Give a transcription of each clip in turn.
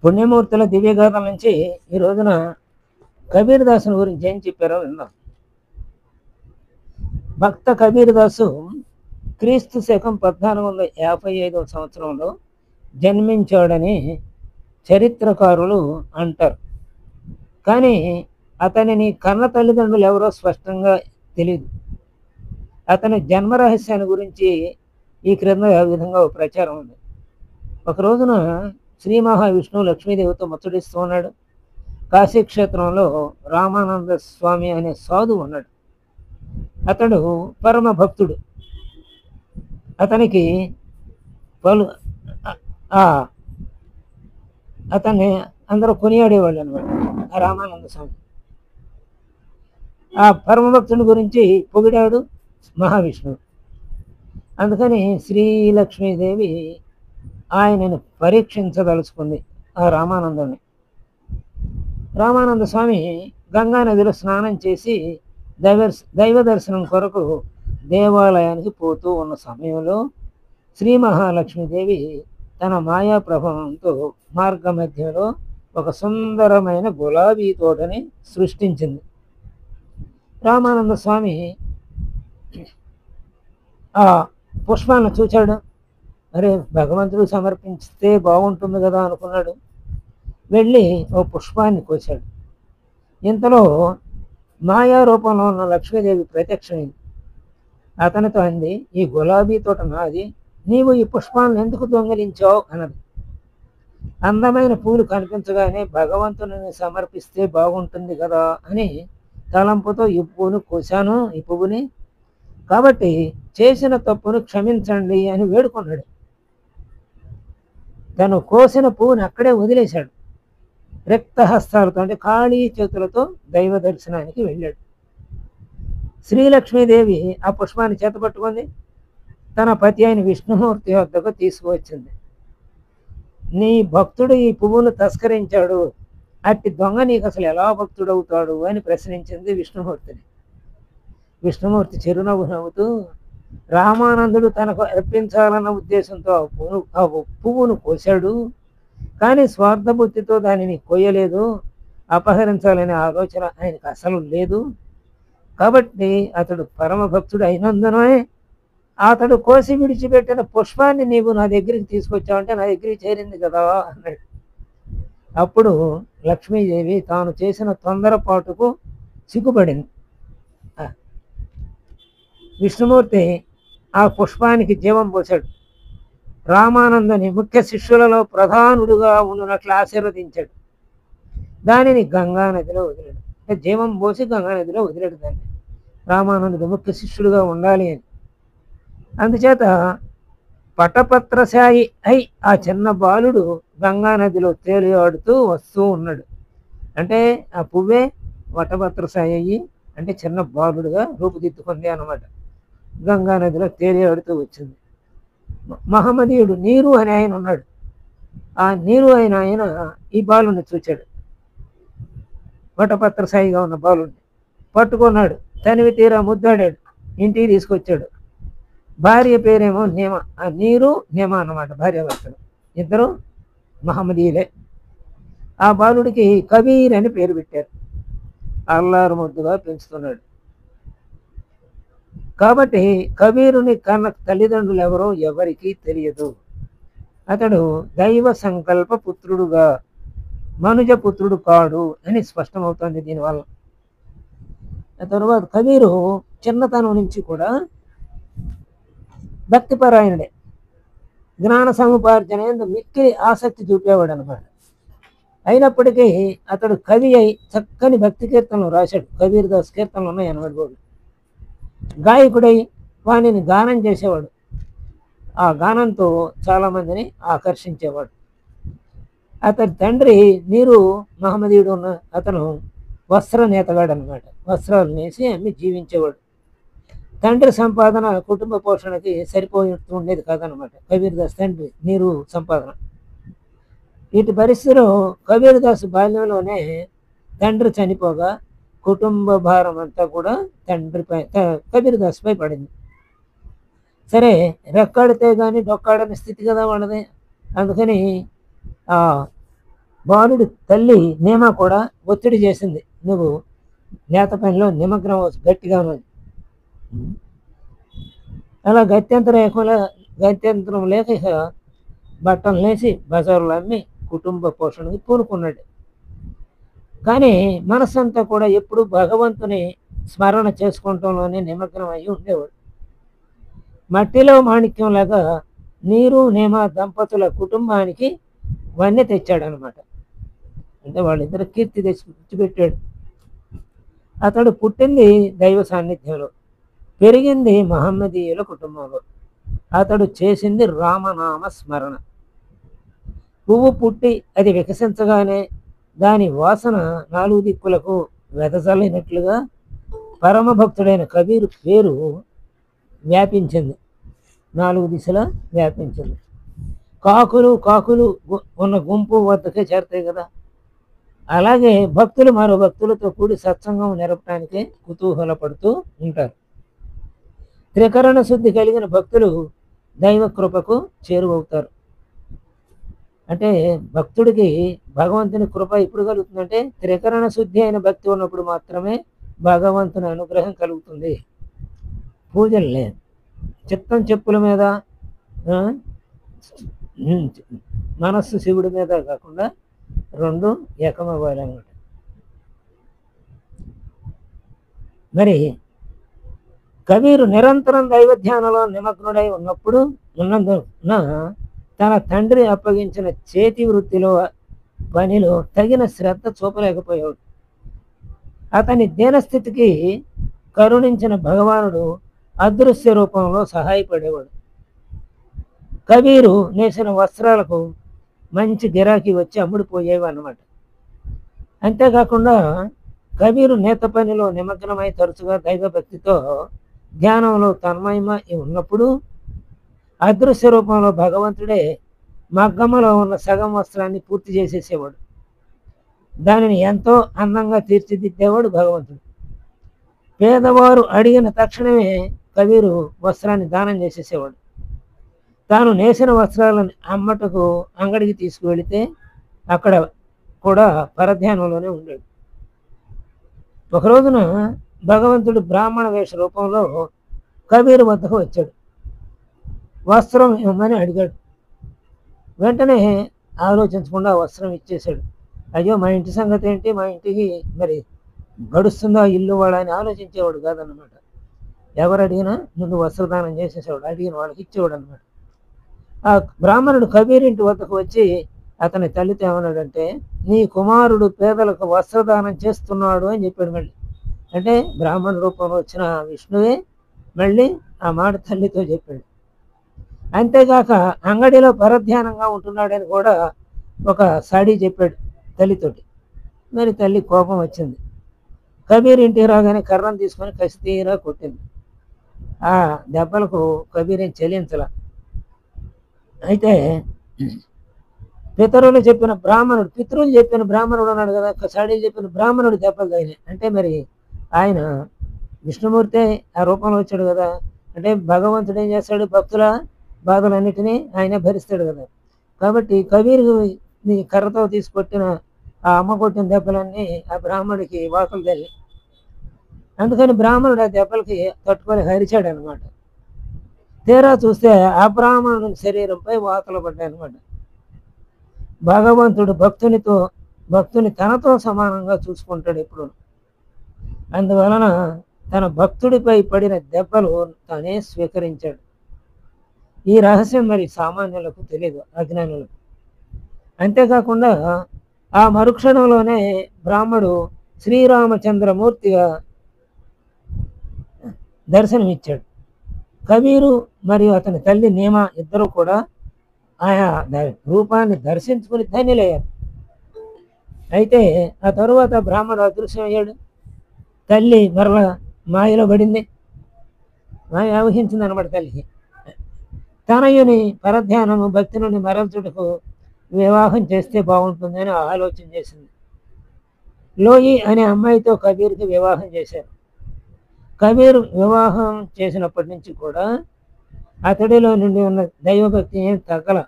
పుణ్యమూర్తుల దివ్యగాథల నుంచి ఈ రోజున కబీర్ దాసుని గురించి ఏం చెప్పారో విందాం. భక్త కబీర్ దాసు క్రీస్తు శకం 1455 సంవత్సరంలో జన్మించాడని చరిత్రకారులు అంటారు. కానీ అతనిని కన్న తల్లిదండ్రులు ఎవరో స్పష్టంగా తెలియదు. అతని జన్మ రహస్యాన్ని గురించి ఈ క్రింద విధంగా ఒక ప్రచారం ఉంది. ఒక రోజున శ్రీ మహావిష్ణువు లక్ష్మీదేవితో ముచ్చటిస్తూ ఉన్నాడు. కాశీక్షేత్రంలో రామానంద స్వామి అనే సాధువు ఉన్నాడు. అతడు పరమ భక్తుడు. అతనికి అతన్ని అందరూ కొనియాడేవాళ్ళు అనమాట. ఆ రామానంద స్వామి ఆ పరమ భక్తుడి గురించి పొగిడాడు మహావిష్ణువు. అందుకని శ్రీలక్ష్మీదేవి ఆయనను పరీక్షించదలుచుకుంది ఆ రామానందుని. రామానంద స్వామి గంగా నదిలో స్నానం చేసి దైవ దర్శనం కొరకు దేవాలయానికి పోతూ ఉన్న సమయంలో శ్రీ మహాలక్ష్మీదేవి తన మాయా ప్రభావంతో మార్గ మధ్యలో ఒక సుందరమైన గులాబీ తోటని సృష్టించింది. రామానంద స్వామి ఆ పుష్పాలను చూచాడు. అరే, భగవంతుడు సమర్పిస్తే బాగుంటుంది కదా అనుకున్నాడు. వెళ్ళి ఓ పుష్పాన్ని కోశాడు. ఇంతలో మాయా రూపంలో ఉన్న లక్ష్మీదేవి ప్రత్యక్షమైంది. అతనితో అంది, ఈ గులాబీ తోట నాది, నీవు ఈ పుష్పాలను ఎందుకు దొంగిలించావు అన్నది. అందమైన పూలు కనిపించగానే భగవంతుని సమర్పిస్తే బాగుంటుంది కదా అని తలంపుతో ఈ పువ్వును కోశాను, ఈ పువ్వుని, కాబట్టి చేసిన తప్పును క్షమించండి అని వేడుకున్నాడు. తను కోసిన పువ్వుని అక్కడే వదిలేశాడు. రక్తహస్తాలతో అంటే ఖాళీ చేతులతో దైవ దర్శనానికి వెళ్ళాడు. శ్రీలక్ష్మీదేవి ఆ పుష్పాన్ని చేతపట్టుకుంది. తన పతి అయిన విష్ణుమూర్తి వద్దకు తీసుకువచ్చింది. నీ భక్తుడు ఈ పువ్వును తస్కరించాడు, అట్టి దొంగ నీకు అసలు ఎలా భక్తుడవుతాడు అని ప్రశ్నించింది విష్ణుమూర్తిని. విష్ణుమూర్తి చిరునవ్వు నవ్వుతూ, రామానందుడు తనకు అర్పించాలన్న ఉద్దేశంతో ఆ పువ్వును కోశాడు, కానీ స్వార్థబుద్ధితో దానిని కోయలేదు. అపహరించాలనే ఆలోచన ఆయనకు అసలు లేదు. కాబట్టి అతడు పరమ భక్తుడు అయినందునే అతడు కోసి విడిచిపెట్టిన పుష్పాన్ని నీవు నా దగ్గరికి తీసుకొచ్చావంటే నా దగ్గరికి చేరింది కదా అన్నాడు. అప్పుడు లక్ష్మీదేవి తాను చేసిన తొందరపాటుకు సిగ్గుపడింది. విష్ణుమూర్తి ఆ పుష్పానికి జీవం పోశాడు. రామానందుని ముఖ్య శిష్యులలో ప్రధానుడుగా ఉండునట్లు ఆశీర్వదించాడు. దానిని గంగా నదిలో వదిలాడు. జీవం పోసి గంగా నదిలో వదిలాడు దాన్ని. రామానందుడు ముఖ్య శిష్యుడుగా ఉండాలి అని. అందుచేత పటపత్రశాయి అయి ఆ చిన్న బాలుడు గంగా నదిలో తేలియాడుతూ వస్తూ ఉన్నాడు. అంటే ఆ పువ్వే వటపత్రశాయి అయ్యి అంటే చిన్న బాలుడుగా రూపుదిద్దుకుంది అన్నమాట. గంగా నదిలో తేలియాడుతూ వచ్చింది. మహమ్మదీయుడు నీరు అని ఆయన ఉన్నాడు. ఆ నీరు అయిన ఆయన ఈ బాలుని చూచాడు. వటపత్రశాయిగా ఉన్న బాలుని పట్టుకున్నాడు. తనివి తీరా ముద్దాడాడు. ఇంటికి తీసుకొచ్చాడు. భార్య పేరేమో నేమ. ఆ నీరు నేమ అన్నమాట భార్యాభర్తలు. ఇద్దరు మహమ్మదీయులే. ఆ బాలుడికి కబీర్ అని పేరు పెట్టారు. అల్లారు ముద్దుగా పెంచుతున్నాడు. కాబట్టి కబీరుని కన్న తల్లిదండ్రులు ఎవరో ఎవరికీ తెలియదు. అతడు దైవ సంకల్ప పుత్రుడుగా మనుజ పుత్రుడు కాడు అని స్పష్టమవుతుంది దీనివల్ల. ఆ తర్వాత కబీరు చిన్నతనం నుంచి కూడా భక్తిపరాయణుడే. జ్ఞాన సముపార్జన మిక్కిలి ఆసక్తి చూపేవాడు అనమాట. అయినప్పటికీ అతడు కవి అయి చక్కని భక్తి కీర్తనలు రాశాడు. కబీర్ దాస్ కీర్తనలు ఉన్నాయి అనమాట. గాయకుడై వాణిని గానం చేసేవాడు. ఆ గానంతో చాలామందిని ఆకర్షించేవాడు. అతని తండ్రి నీరు మహమ్మదీయుడు ఉన్న అతను వస్త్ర నేతగాడు అనమాట. వస్త్రాలు నేసి అమ్మి జీవించేవాడు. తండ్రి సంపాదన కుటుంబ పోషణకి సరిపోతూ ఉండేది కాదనమాట. కబీర్ దాస్ తండ్రి నీరు సంపాదన. వీటి పరిస్థితిలో కబీర్ దాస్ బాల్యంలోనే తండ్రి చనిపోగా కుటుంబ భారం అంతా కూడా తండ్రిపై కబీర్ దాస్ పై పడింది. సరే, రెక్కాడితే కానీ డొక్కాడని స్థితి కదా వాళ్ళది. అందుకని బాలుడి తల్లి నేమ కూడా ఒత్తిడి చేసింది, నువ్వు నేత పనిలో నిమగ్నం గట్టిగా ఉన్నది. అలా గత్యంతరం లేక ఇక బట్టలు లేచి బజారులో అమ్మి కుటుంబ పోషణకి పూనుకున్నాడు. కానీ మనస్సంతా కూడా ఎప్పుడు భగవంతుని స్మరణ చేసుకుంటంలోనే నిమగ్నం అయ్యి ఉండేవాడు. మట్టిలో మాణిక్యం లాగా నీరు నేమ దంపతుల కుటుంబానికి వన్నె తెచ్చాడనమాట. అంటే వాళ్ళిద్దరు కీర్తి తెచ్చిపెట్టాడు. అతడు పుట్టింది దైవ సాన్నిధ్యంలో, పెరిగింది మహమ్మదీయుల కుటుంబంలో. అతడు చేసింది రామనామ స్మరణ. పువ్వు పుట్టి అది వికసించగానే దాని వాసన 4 దిక్కులకు వెదజల్లినట్లుగా పరమభక్తుడైన కబీరు పేరు వ్యాపించింది, 4 దిశలా వ్యాపించింది. కాకులు ఉన్న గుంపు వద్దకే చేరతాయి కదా, అలాగే భక్తులు మరో భక్తులతో కూడి సత్సంగం నెరపడానికే కుతూహలపడుతూ ఉంటారు. త్రికరణ శుద్ధి కలిగిన భక్తులు దైవ కృపకు చేరువవుతారు. అంటే భక్తుడికి భగవంతుని కృప ఎప్పుడు కలుగుతుందంటే త్రికరణ శుద్ధి అయిన భక్తి ఉన్నప్పుడు మాత్రమే భగవంతుని అనుగ్రహం కలుగుతుంది. పూజలు లేదు, చిత్తం చెప్పుల మీద, మనస్సు శివుడి మీద కాకుండా 2 ఏకమవ్వాలన్నమాట. మరి కబీరు నిరంతరం దైవ ధ్యానంలో నిమగ్నుడై ఉన్నందున తన తండ్రి అప్పగించిన చేతి వృత్తిలో పనిలో తగిన శ్రద్ధ చూపలేకపోయాడు. అతని దీనస్థితికి కరుణించిన భగవానుడు అదృశ్య రూపంలో సహాయపడేవాడు. కబీరు నేసిన వస్త్రాలకు మంచి గిరాకీ వచ్చి అమ్ముడిపోయేవి అన్నమాట. అంతేకాకుండా కబీరు నేత పనిలో నిమగ్నమై తరచుగా దైవభక్తితో ధ్యానంలో తన్మయమై ఉన్నప్పుడు అదృశ్య రూపంలో భగవంతుడే మగ్గమ్మలో ఉన్న సగం వస్త్రాన్ని పూర్తి చేసేసేవాడు. దానిని ఎంతో అందంగా తీర్చిదిద్దేవాడు భగవంతుడు. పేదవారు అడిగిన తక్షణమే కబీరు వస్త్రాన్ని దానం చేసేసేవాడు. తాను నేసిన వస్త్రాలను అమ్మటకు అంగడికి తీసుకువెళితే అక్కడ కూడా పరధ్యానంలోనే ఉండాడు. ఒక రోజున భగవంతుడు బ్రాహ్మణ వేష రూపంలో కబీరు వద్దకు వచ్చాడు. వస్త్రం ఇవ్వమని అడిగాడు. వెంటనే ఆలోచించకుండా వస్త్రం ఇచ్చేశాడు. అయ్యో మా ఇంటి సంగతి ఏంటి, మా ఇంటికి మరి గడుస్తుందో ఇల్లు వాడు అని ఆలోచించేవాడు కాదన్నమాట. ఎవరు అడిగినా ముందు వస్త్రదానం చేసేసేవాడు, అడిగిన వాళ్ళకి ఇచ్చేవాడు అనమాట. ఆ బ్రాహ్మణుడు కబీరింటి వద్దకు వచ్చి అతని తల్లితో ఏమన్నాడంటే, నీ కుమారుడు పేదలకు వస్త్రదానం చేస్తున్నాడు అని చెప్పాడు. మళ్ళీ అంటే బ్రాహ్మణ రూపంలో వచ్చిన విష్ణువే మళ్ళీ ఆ మాట తల్లితో చెప్పాడు. అంతేగాక అంగడిలో పరధ్యానంగా ఉంటున్నాడని కూడా ఒక సాడీ చెప్పాడు తల్లితోటి. మరి తల్లి కోపం వచ్చింది. కబీర్ ఇంటికి రాగానే కర్రను తీసుకొని కసి తీరా కొట్టింది. ఆ దెబ్బలకు కబీర్ ఏం చెల్లించాల. అయితే పితరులు చెప్పిన బ్రాహ్మణుడు ఉన్నాడు కదా, సాడీలు చెప్పిన బ్రాహ్మణుడు దెబ్బలు తగినాయి. అంటే మరి ఆయన విష్ణుమూర్తి ఆ రూపంలో వచ్చాడు కదా, అంటే భగవంతుడు ఏం చేస్తాడు, భక్తుల బాధలన్నిటినీ ఆయనే భరిస్తాడు కదా. కాబట్టి కబీర్ కర్రతో తీసుకొట్టిన ఆ అమ్మ కొట్టిన దెబ్బలన్నీ ఆ బ్రాహ్మణుడికి వాకులు తల్లి. అందుకని బ్రాహ్మణుడు ఆ దెబ్బలకి తట్టుకొని హరిచాడు అనమాట. తీరా చూస్తే ఆ బ్రాహ్మణుడి శరీరంపై వాతలు పడ్డాయి అనమాట. భగవంతుడు భక్తుని తనతో సమానంగా చూసుకుంటాడు ఎప్పుడు. అందువలన తన భక్తుడిపై పడిన దెబ్బలు తానే స్వీకరించాడు. ఈ రహస్యం మరి సామాన్యులకు తెలియదు, అజ్ఞానులకు. అంతేకాకుండా ఆ మరుక్షణంలోనే బ్రాహ్మడు శ్రీరామచంద్రమూర్తిగా దర్శనమిచ్చాడు. కబీరు మరియు అతని తల్లి నేమ ఇద్దరు కూడా ఆయా రూపాన్ని దర్శించుకుని ధన్యులయ్యారు. అయితే ఆ తరువాత బ్రాహ్మడు అదృశ్యమయ్యాడు. తల్లి మరల మాయలో పడింది, మాయ ఆవహించింది అనమాట తల్లికి. తనయుని పరధ్యానము భక్తి నుండి మరల్చుటకు వివాహం చేస్తే బాగుంటుందని ఆలోచన చేసింది. లోయి అనే అమ్మాయితో కబీర్కి వివాహం చేశారు. కబీర్ వివాహం చేసినప్పటి నుంచి కూడా అతడిలో నుండి ఉన్న దైవభక్తి ఏం తగ్గల.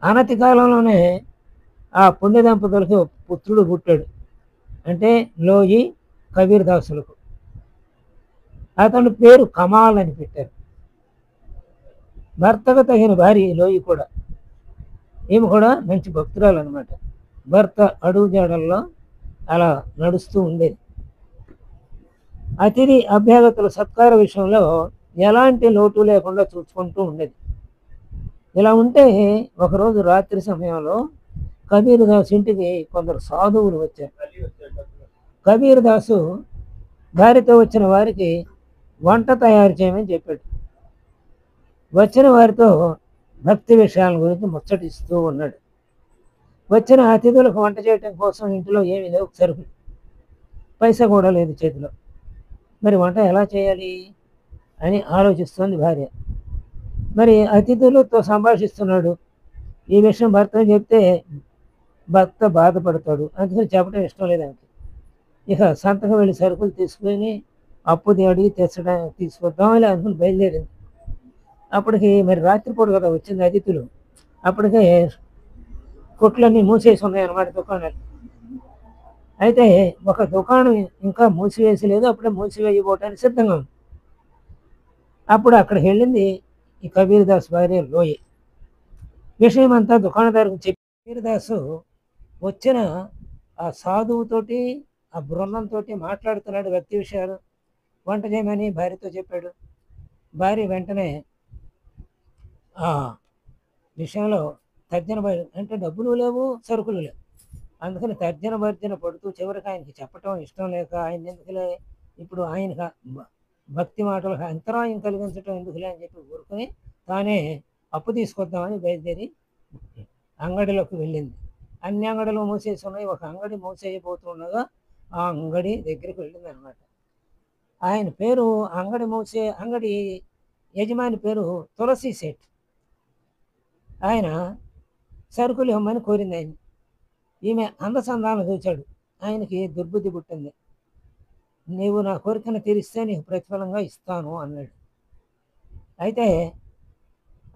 అనతి కాలంలోనే ఆ పుణ్య దంపతులకి ఒక పుత్రుడు పుట్టాడు. అంటే లోయి కబీర్ దాసులకు. అతని పేరు కమాల్ అని పెట్టారు. భర్తకు తగిన భార్య ఈ లోయి కూడా. ఈమె కూడా మంచి భక్తురాలు అనమాట. భర్త అడుగుజాడల్లో అలా నడుస్తూ ఉండేది. అతిథి అభ్యాగతుల సత్కార విషయంలో ఎలాంటి లోటు లేకుండా చూసుకుంటూ ఉండేది. ఇలా ఉంటే ఒకరోజు రాత్రి సమయంలో కబీర్ దాస్ ఇంటికి కొందరు సాధువులు వచ్చారు. కబీర్ దాసు భార్యతో వచ్చిన వారికి వంట తయారు చేయమని చెప్పాడు. వచ్చిన వారితో భక్తి విషయాల గురించి ముచ్చటిస్తూ ఉన్నాడు. వచ్చిన అతిథులకు వంట చేయటం కోసం ఇంటిలో ఏమీ లేవు సరుకులు, పైసా కూడా లేదు చేతిలో. మరి వంట ఎలా చేయాలి అని ఆలోచిస్తోంది భార్య. మరి అతిథులతో సంభాషిస్తున్నాడు. ఈ విషయం భర్తకు చెప్తే భర్త బాధపడతాడు, అందుకని చెప్పడం ఇష్టం లేదు ఆమెకి. ఇక సంతకం వెళ్ళి సరుకులు తీసుకొని అప్పు అడిగి తీసుకొద్దాం ఇలా అనుకుని బయలుదేరింది. అప్పటికి మరి రాత్రిపూట కదా వచ్చింది అతిథులు. అప్పటికే కొట్లన్నీ మూసేసి ఉన్నాయన్నమాట దుకాణాలు. అయితే ఒక దుకాణం ఇంకా మూసివేసి లేదు, అప్పుడే మూసివేయబోటానికి సిద్ధంగా ఉంది. అప్పుడు అక్కడికి వెళ్ళింది ఈ కబీర్ దాస్ భార్య లోయి. విషయం అంతా దుకాణదారుకు చెప్పి కబీర్ దాసు వచ్చిన ఆ సాధువుతోటి ఆ బృందంతో మాట్లాడుతున్నాడు వ్యక్తి విషయాలు. వంట చేయమని భార్యతో చెప్పాడు. భార్య వెంటనే ఆ విషయంలో తర్జన అంటే డబ్బులు లేవు, సరుకులు లేవు. అందుకని తర్జన భర్జన పడుతూ చివరికి ఆయనకి చెప్పటం ఇష్టం లేక ఆయన ఎందుకులే ఇప్పుడు ఆయనకు భక్తి మాటలకు అంతరాయం కలిగించడం ఎందుకులే అని చెప్పి ఊరుకొని తానే అప్పు తీసుకొద్దామని బయలుదేరి అంగడిలోకి వెళ్ళింది. అన్ని అంగడిలో మూసేసి ఉన్నాయి. ఒక అంగడి మూసేయబోతుండగా ఆ అంగడి దగ్గరికి వెళ్ళింది అనమాట. ఆయన పేరు అంగడి యజమాని పేరు తులసి సేట్. ఆయన సరుకులు ఇవ్వమని కోరింది ఆయన. ఈమె అందసందాలను చూచాడు. ఆయనకి దుర్బుద్ధి పుట్టింది. నీవు నా కోరికను తీరిస్తే నీకు ప్రతిఫలంగా ఇస్తాను అన్నాడు. అయితే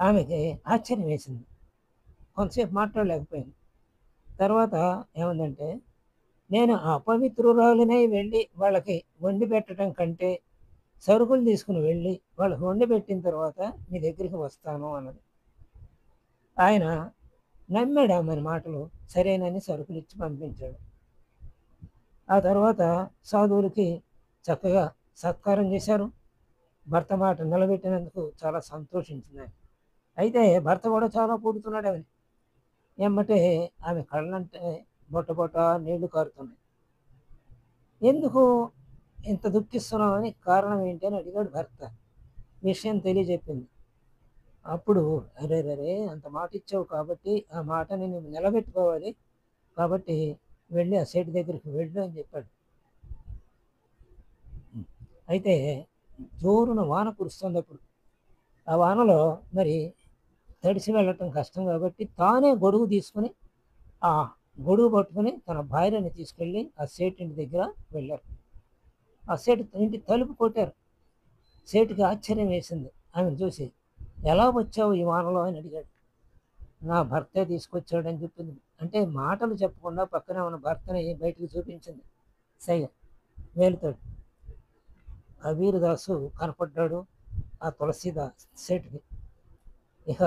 ఆమెకి ఆశ్చర్యం వేసింది. కొంతసేపు మాట్లాడలేకపోయింది. తర్వాత ఏమందంటే, నేను అపవిత్రురాలినై వెళ్ళి వాళ్ళకి వండి పెట్టడం కంటే సరుకులు తీసుకుని వెళ్ళి వాళ్ళకి వండి పెట్టిన తర్వాత మీ దగ్గరికి వస్తాను అన్నది. ఆయన నమ్మాడు ఆమె మాటలు. సరేనని సరుకులు ఇచ్చి పంపించాడు. ఆ తర్వాత సాధువులకి చక్కగా సత్కారం చేశారు. భర్త మాట నిలబెట్టినందుకు చాలా సంతోషించింది. అయితే భర్త కూడా చాలా పూడుతున్నాడు ఆమె. ఏమంటే ఆమె కళ్ళంటే బొట్ట నీళ్లు కారుతున్నాయి. ఎందుకు ఇంత దుఃఖిస్తున్నావు అని కారణం ఏంటి అని అడిగాడు భర్త. విషయం తెలియజెప్పింది. అప్పుడు అరే అంత మాట ఇచ్చావు కాబట్టి ఆ మాటని నువ్వు నిలబెట్టుకోవాలి, కాబట్టి వెళ్ళి ఆ సేటు దగ్గరికి వెళ్ళు అని చెప్పాడు. అయితే జోరున వాన కురుస్తుంది. అప్పుడు ఆ వానలో మరి తడిసి వెళ్ళటం కష్టం కాబట్టి తానే గొడుగు తీసుకుని ఆ గొడుగు పట్టుకుని తన భార్యని తీసుకెళ్ళి ఆ సేటు ఇంటి దగ్గర వెళ్ళారు. ఆ సేటు ఇంటి తలుపు కొట్టారు. సేటుకి ఆశ్చర్యం వేసింది ఆమెను చూసి. ఎలా వచ్చావు ఈ వానలో అని అడిగాడు. నా భర్తే తీసుకొచ్చాడని చెప్పింది. అంటే మాటలు చెప్పకుండా పక్కనే ఉన్న భర్తని బయటికి చూపించింది సైగ వేలుతాడు. కబీర్ దాసు కనపడ్డాడు ఆ తులసీదాస్ సేటుకి. ఇక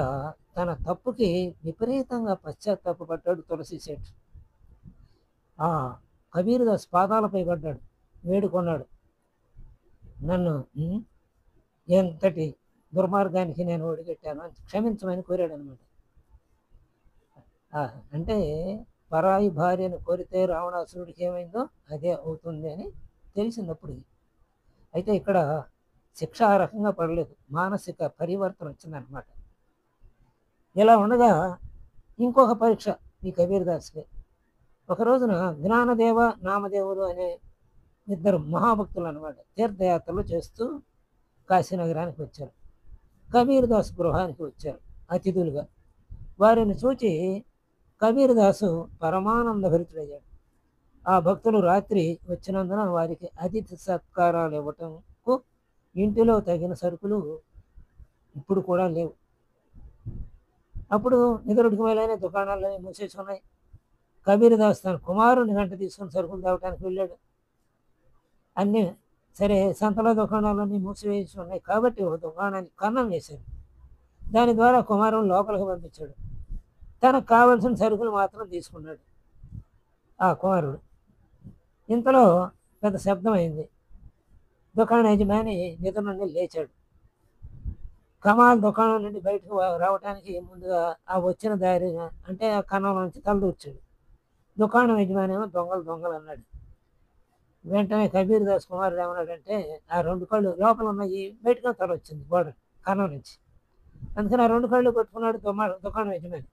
తన తప్పుకి విపరీతంగా పశ్చాత్తాపడ్డాడు తులసి సేటు. ఆ కబీర్ దాస్ పాదాలపై పడ్డాడు, వేడుకొన్నాడు. నన్ను ఎంతటి దుర్మార్గానికి నేను ఒడిగట్టాను అని క్షమించమని కోరాడు అనమాట. అంటే పరాయి భార్యను కోరితే రావణాసురుడికి ఏమైందో అదే అవుతుంది అని తెలిసినప్పుడు. అయితే ఇక్కడ శిక్ష ఆ రకంగా పడలేదు, మానసిక పరివర్తన వచ్చిందనమాట. ఇలా ఉండగా ఇంకొక పరీక్ష ఈ కబీర్ దాస్కి. ఒక రోజున జ్ఞానదేవ నామదేవుడు అనే ఇద్దరు మహాభక్తులు అనమాట తీర్థయాత్రలు చేస్తూ కాశీనగరానికి వచ్చారు. కబీర్ దాస్ గృహానికి వచ్చారు అతిథులుగా. వారిని చూచి కబీర్ దాసు పరమానంద భరితుడయ్యాడు. ఆ భక్తులు రాత్రి వచ్చినందున వారికి అతిథి సత్కారాలు ఇవ్వటంకు ఇంటిలో తగిన సరుకులు ఇప్పుడు కూడా లేవు. అప్పుడు నిద్రడికి వెళ్ళైన దుకాణాలన్నీ మూసేసి ఉన్నాయి. కబీర్దాస్ తన కుమారుని వెంట తీసుకొని సరుకులు తేవటానికి వెళ్ళాడు. అన్నీ సరే, సంతలో దుకాణాలన్నీ మూసివేసి ఉన్నాయి కాబట్టి ఒక దుకాణానికి కన్నం వేశాడు. దాని ద్వారా కుమారుని లోపలికి పంపించాడు. తనకు కావలసిన సరుకులు మాత్రం తీసుకున్నాడు ఆ కుమారుడు. ఇంతలో పెద్ద శబ్దం అయింది. దుకాణ యజమాని నిద్ర నుండి లేచాడు. కమాల్ దుకాణం నుండి బయటకు రావడానికి ముందుగా ఆ వచ్చిన దారి అంటే ఆ కన్నం నుంచి తలదూర్చాడు. దుకాణం యజమాని ఏమో దొంగలు అన్నాడు. వెంటనే కబీర్దాస్ కుమారుడు ఏమన్నాడంటే, ఆ 2 కళ్ళు లోపల ఉన్నాయి, బయటకు తల వచ్చింది గోడ కన్నం నుంచి. అందుకని ఆ 2 కళ్ళు కొట్టుకున్నాడు దుకాణం యజమాని.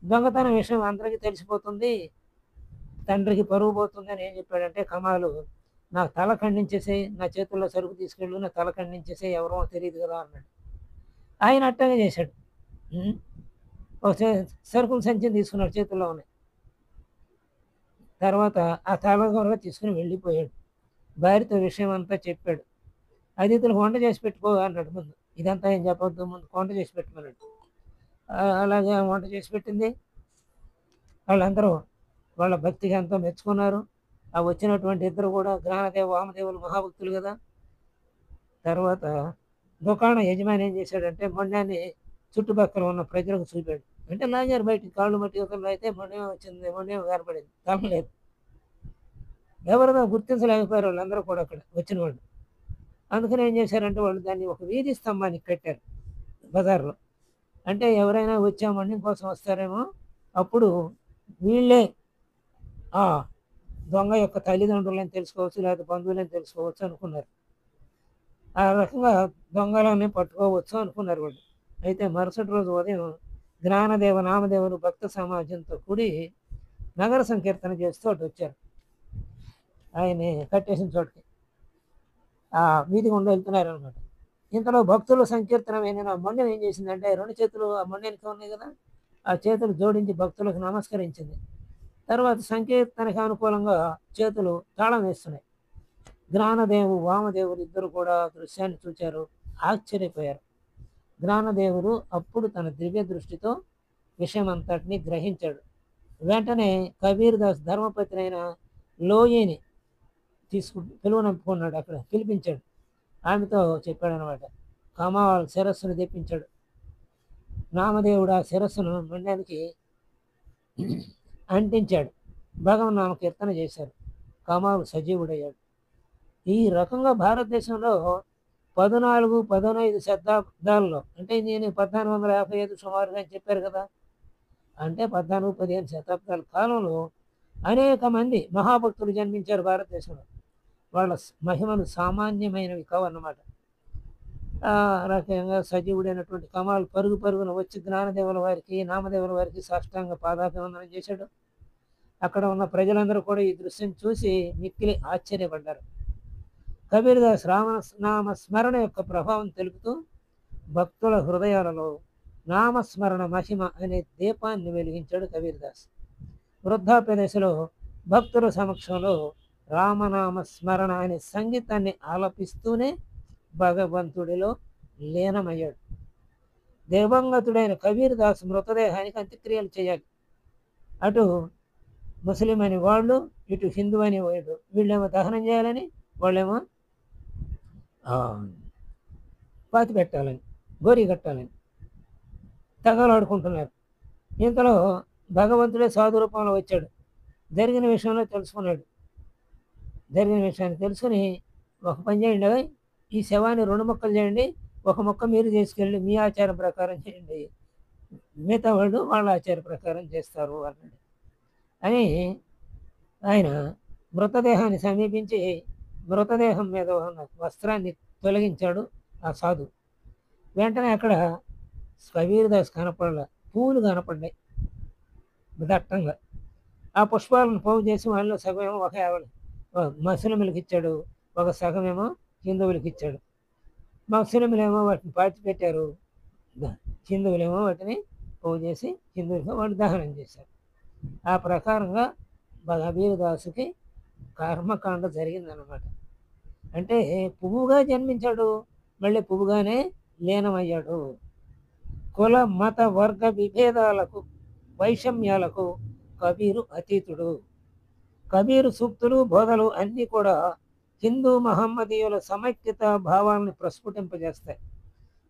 దొంగతనం విషయం అందరికీ తెలిసిపోతుంది, తండ్రికి పరువు పోతుంది అని ఏం చెప్పాడంటే, కమాలు నా తల ఖండించేసే, నా చేతుల్లో సరుకు తీసుకెళ్ళు, నా తల ఖండించేసే, ఎవరో తెలియదు కదా అన్నాడు. ఆయన అట్టనే చేశాడు. ఒక సరుకుల సంచిని తీసుకున్నాడు, చేతుల్లో ఉన్నాయి. తర్వాత ఆ తలగొర్ర తీసుకుని వెళ్ళిపోయాడు. భార్యతో విషయం అంతా చెప్పాడు. అతిథులకు వంట చేసి పెట్టుకో అన్నాడు ముందు. ఇదంతా ఏం చెప్పొద్దు, ముందు వంట చేసి పెట్టుకున్నాడు. అలాగే వంట చేసి పెట్టింది. వాళ్ళందరూ వాళ్ళ భక్తికి ఎంతో మెచ్చుకున్నారు. ఆ వచ్చినటువంటి ఇద్దరు కూడా జ్ఞానదేవ వామదేవులు మహాభక్తులు కదా. తర్వాత దుకాణ యజమాని ఏం చేశాడంటే మొండాన్ని చుట్టుపక్కల ఉన్న ప్రజలకు చూపాడు. అంటే లాగారు బయటికి, కాళ్ళు మట్టి ఒకళ్ళు అయితే మొండం వచ్చింది, మొండం కనపడింది, తలలేదు. ఎవరిదో గుర్తించలేకపోయారు వాళ్ళందరూ కూడా అక్కడ వచ్చిన వాళ్ళు. అందుకని ఏం చేశారంటే వాళ్ళు దాన్ని ఒక వీధి స్తంభానికి కట్టారు బజార్లో. అంటే ఎవరైనా వచ్చా మొండం కోసం వస్తారేమో, అప్పుడు వీళ్ళే ఆ దొంగ యొక్క తల్లిదండ్రులని తెలుసుకోవచ్చు, లేకపోతే బంధువులని తెలుసుకోవచ్చు అనుకున్నారు. ఆ రకంగా దొంగలని పట్టుకోవచ్చు అనుకున్నారు వాళ్ళు. అయితే మరుసటి రోజు ఉదయం జ్ఞానదేవ నామదేవులు భక్త సమాజంతో కూడి నగర సంకీర్తన చేస్తూ అటు వచ్చారు. ఆయన్ని కట్టేసిన చోటుకి ఆ వీధి గుండా వెళ్తున్నారు అనమాట. ఇంతలో భక్తుల సంకీర్తన వినిన మొండెం ఏం చేసిందంటే 2 చేతులు ఆ మొండెనికి ఉన్నాయి కదా, ఆ చేతులు జోడించి భక్తులకు నమస్కరించింది. తర్వాత సంకీర్తనకి అనుకూలంగా చేతులు తాళం వేస్తున్నాయి. జ్ఞానదేవు వామదేవులు ఇద్దరు కూడా దృశ్యాన్ని చూచారు, ఆశ్చర్యపోయారు. జ్ఞానదేవుడు అప్పుడు తన దివ్య దృష్టితో విషయం అంతటిని గ్రహించాడు. వెంటనే కబీర్దాస్ ధర్మపతి అయిన లోయిని పిలువనంపుకున్నాడు, అక్కడ పిలిపించాడు. ఆమెతో చెప్పాడు అనమాట. కమాల్ శిరస్సును తెప్పించాడు. నామదేవుడు ఆ శిరస్సును మొండానికి అంటించాడు. భగవన్ నామ కీర్తన చేశారు. కమాల్ సజీవుడయ్యాడు. ఈ రకంగా భారతదేశంలో 14, 15 శతాబ్దాల్లో, అంటే నేను 1455 సుమారుగా అని చెప్పారు కదా, అంటే 14, 15 శతాబ్దాల కాలంలో అనేక మంది మహాభక్తులు జన్మించారు భారతదేశంలో. వాళ్ళ మహిమలు సామాన్యమైనవి కావన్నమాట. ఆ రకంగా సజీవుడైనటువంటి కమాల్ పరుగున వచ్చి జ్ఞానదేవుల వారికి నామదేవుల వారికి సాష్టాంగ పాదాభివందనం చేశాడు. అక్కడ ఉన్న ప్రజలందరూ కూడా ఈ దృశ్యం చూసి మిక్కిలి ఆశ్చర్యపడ్డారు. కబీర్దాస్ రామనామ స్మరణ యొక్క ప్రభావం తెలుపుతూ భక్తుల హృదయాలలో నామస్మరణ మహిమ అనే దీపాన్ని వెలిగించాడు కబీర్దాస్. వృద్ధాప్య దశలో భక్తుల సమక్షంలో రామనామ స్మరణ అనే సంగీతాన్ని ఆలపిస్తూనే భగవంతుడిలో లీనమయ్యాడు. దివంగతుడైన కబీర్దాస్ మృతదేహానికి అంత్యక్రియలు చేయాలి. అటు ముస్లిం అని వాళ్ళు, ఇటు హిందూ అని వాళ్ళు. వీళ్ళేమో దహనం చేయాలని, వాళ్ళేమో పాతి పెట్టాలని, గోరి కట్టాలని తగలాడుకుంటున్నారు. ఇంతలో భగవంతుడే సాధు రూపంలో వచ్చాడు. జరిగిన విషయంలో తెలుసుకున్నాడు. జరిగిన విషయాన్ని తెలుసుకుని, ఒక పని చేయండి, ఈ శవాన్ని 2 ముక్కలు చేయండి, ఒక ముక్క మీరు చేసుకెళ్ళి మీ ఆచారం ప్రకారం చేయండి, మిగతా వాళ్ళు వాళ్ళ ఆచార ప్రకారం చేస్తారు అన్నాడు. అని ఆయన మృతదేహాన్ని సమీపించి మృతదేహం మీద ఉన్న వస్త్రాన్ని తొలగించాడు ఆ సాధు. వెంటనే అక్కడ కబీర్దాస్ కనపడ పూలు కనపడ్డాయి దట్టంగా. ఆ పుష్పాలను పోగు చేసి వాళ్ళలో సగమేమో ఒక ముస్లింలకు ఇచ్చాడు, ఒక సగమేమో హిందువులకు ఇచ్చాడు. ముస్లింలేమో వాటిని పాతి పెట్టారు, హిందువులేమో వాటిని పోగు చేసి హిందువులుగా వాళ్ళు దహనం చేశారు. ఆ ప్రకారంగా కబీర్దాసుకి కర్మకాండ జరిగిందన్నమాట. అంటే పువ్వుగా జన్మించాడు, మళ్ళీ పువ్వుగానే లీనమయ్యాడు. కుల మత వర్గ విభేదాలకు వైషమ్యాలకు కబీరు అతీతుడు. కబీరు సూక్తులు, బోధలు అన్నీ కూడా హిందూ మహమ్మదీయుల సమైక్యత భావాలను ప్రస్ఫుటింపజేస్తాయి.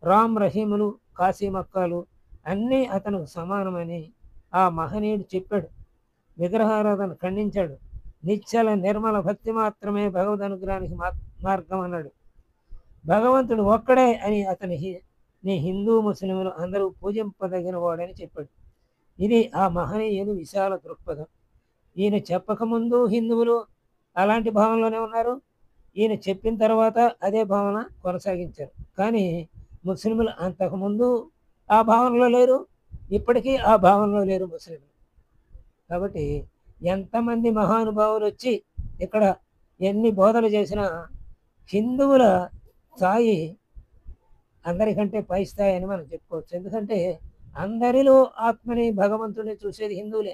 రామ్ రహీములు, కాశీ మక్కాలు అన్నీ అతనికి సమానమని ఆ మహనీయుడు చెప్పాడు. విగ్రహారాధన ఖండించాడు. నిశ్చల నిర్మల భక్తి మాత్రమే భగవద్ అనుగ్రహానికి మార్గం అన్నాడు. భగవంతుడు ఒక్కడే అని నీ హిందూ ముస్లింలు అందరూ పూజింపదగిన వాడని చెప్పాడు. ఇది ఆ మహనీయుని విశాల దృక్పథం. ఈయన చెప్పకముందు హిందువులు అలాంటి భావనలోనే ఉన్నారు. ఈయన చెప్పిన తర్వాత అదే భావన కొనసాగించారు. కానీ ముస్లింలు అంతకుముందు ఆ భావనలో లేరు, ఇప్పటికీ ఆ భావనలో లేరు ముస్లింలు. కాబట్టి ఎంతమంది మహానుభావులు వచ్చి ఇక్కడ ఎన్ని బోధలు చేసినా హిందువుల స్థాయి అందరికంటే పై స్థాయి అని మనం చెప్పుకోవచ్చు. ఎందుకంటే అందరిలో ఆత్మని, భగవంతుడిని చూసేది హిందువులే.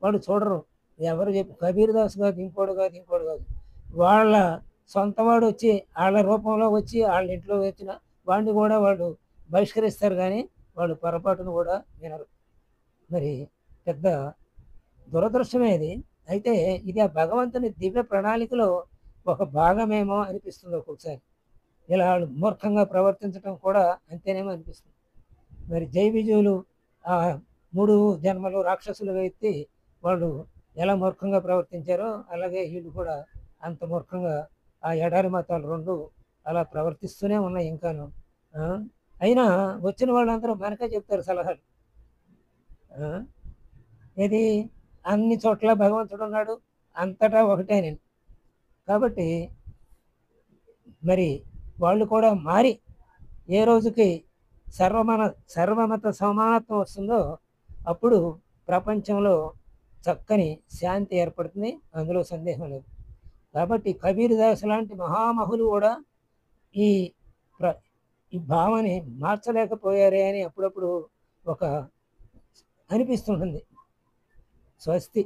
వాడు చూడరు. ఎవరు చెప్పి కబీర్ దాస్ కాదు, ఇంకోడు కాదు. వాళ్ళ సొంతవాడు వచ్చి వాళ్ళ రూపంలో వచ్చి వాళ్ళ ఇంట్లో వచ్చిన వాడిని కూడా వాళ్ళు బహిష్కరిస్తారు, కానీ వాళ్ళు పొరపాటును కూడా వినరు. మరి పెద్ద దురదృష్టమేది. అయితే ఇది ఆ భగవంతుని దివ్య ప్రణాళికలో ఒక భాగమేమో అనిపిస్తుంది ఒక్కొక్కసారి. ఇలా వాళ్ళు మూర్ఖంగా ప్రవర్తించడం కూడా అంతేనేమో అనిపిస్తుంది. మరి జై విజయులు ఆ 3 జన్మలు రాక్షసులుగా ఎత్తి వాళ్ళు ఎలా మూర్ఖంగా ప్రవర్తించారో అలాగే వీళ్ళు కూడా అంత మూర్ఖంగా ఆ ఎడారి మతాలు 2 అలా ప్రవర్తిస్తూనే ఉన్నాయి ఇంకాను. అయినా వచ్చిన వాళ్ళందరూ మనకే చెప్తారు సలహాలు. ఏది అన్ని చోట్ల భగవంతుడు ఉన్నాడు, అంతటా ఒకటేనండి. కాబట్టి మరి వాళ్ళు కూడా మారి ఏ రోజుకి సర్వమత సమానత్వం వస్తుందో అప్పుడు ప్రపంచంలో చక్కని శాంతి ఏర్పడుతుంది, అందులో సందేహం లేదు. కాబట్టి కబీర్ దాస్ లాంటి మహామహులు కూడా ఈ ఈ భావని మార్చలేకపోయారే అని అప్పుడప్పుడు ఒక అనిపిస్తుంటుంది. స్వస్తి.